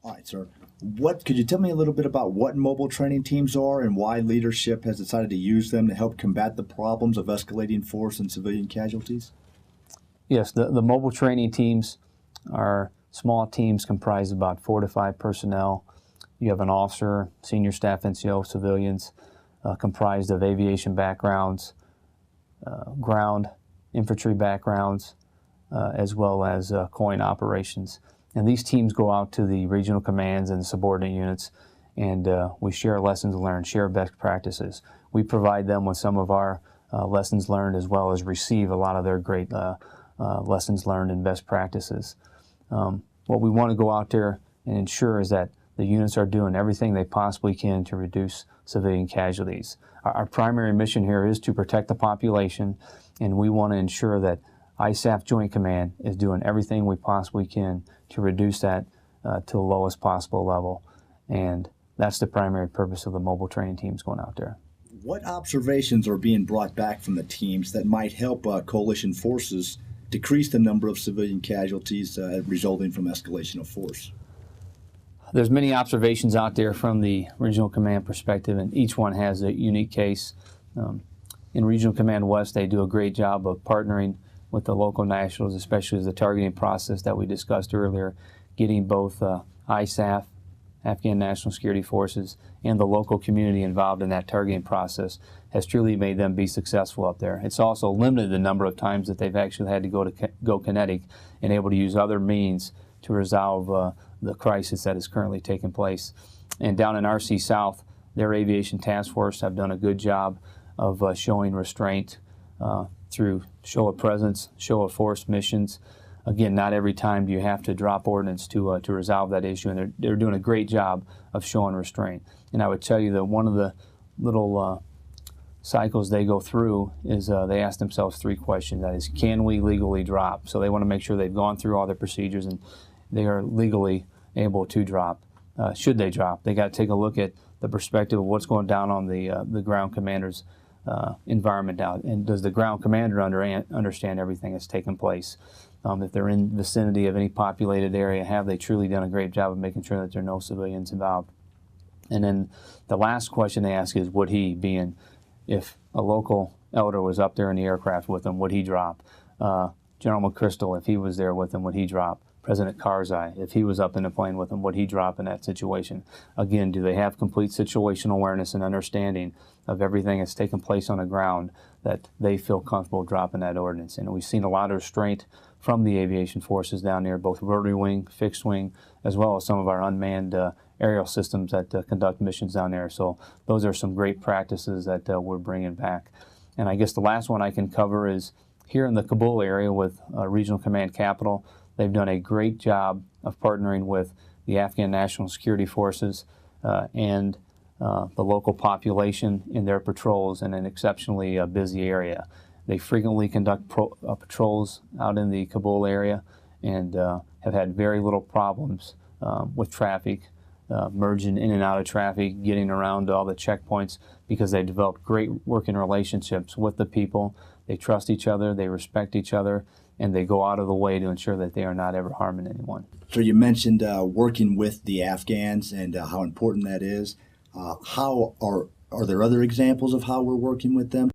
All right, sir. What could you tell me a little bit about what mobile training teams are and why leadership has decided to use them to help combat the problems of escalating force and civilian casualties? Yes, the mobile training teams are small teams comprised of about 4 to 5 personnel. You have an officer, senior staff NCO, civilians, comprised of aviation backgrounds, ground infantry backgrounds, as well as coin operations. And these teams go out to the regional commands and subordinate units, and we share lessons learned, share best practices. We provide them with some of our lessons learned, as well as receive a lot of their great lessons learned and best practices. What we want to go out there and ensure is that the units are doing everything they possibly can to reduce civilian casualties. Our primary mission here is to protect the population, and we want to ensure that ISAF Joint Command is doing everything we possibly can to reduce that to the lowest possible level. And that's the primary purpose of the mobile training teams going out there. What observations are being brought back from the teams that might help coalition forces decrease the number of civilian casualties resulting from escalation of force? There's many observations out there from the Regional Command perspective, and each one has a unique case. In Regional Command West, they do a great job of partnering with the local nationals, especially as the targeting process that we discussed earlier, getting both ISAF, Afghan National Security Forces, and the local community involved in that targeting process has truly made them be successful up there. It's also limited the number of times that they've actually had to go kinetic and able to use other means to resolve the crisis that is currently taking place. And down in RC South, their aviation task force have done a good job of showing restraint through show of presence, show of force missions. Again, not every time do you have to drop ordnance to resolve that issue, and they're doing a great job of showing restraint. And I would tell you that one of the little cycles they go through is they ask themselves 3 questions. That is, can we legally drop? So they want to make sure they've gone through all their procedures and they are legally able to drop. Should they drop? They got to take a look at the perspective of what's going down on the ground commander's environment now, and does the ground commander understand everything that's taken place? If they're in vicinity of any populated area, have they truly done a great job of making sure that there are no civilians involved? And then the last question they ask is, would he, being if a local elder was up there in the aircraft with them, would he drop? General McChrystal, if he was there with them, would he drop? President Karzai, if he was up in the plane with them, would he drop in that situation? Again, do they have complete situational awareness and understanding of everything that's taken place on the ground that they feel comfortable dropping that ordnance? And we've seen a lot of restraint from the aviation forces down there, both rotary wing, fixed wing, as well as some of our unmanned aerial systems that conduct missions down there. So those are some great practices that we're bringing back. And I guess the last one I can cover is here in the Kabul area with Regional Command Capital. They've done a great job of partnering with the Afghan National Security Forces and the local population in their patrols in an exceptionally busy area. They frequently conduct patrols out in the Kabul area and have had very little problems with traffic, merging in and out of traffic, getting around all the checkpoints, because they developed great working relationships with the people. They trust each other, they respect each other, and they go out of the way to ensure that they are not ever harming anyone. So you mentioned working with the Afghans and how important that is. Are there other examples of how we're working with them?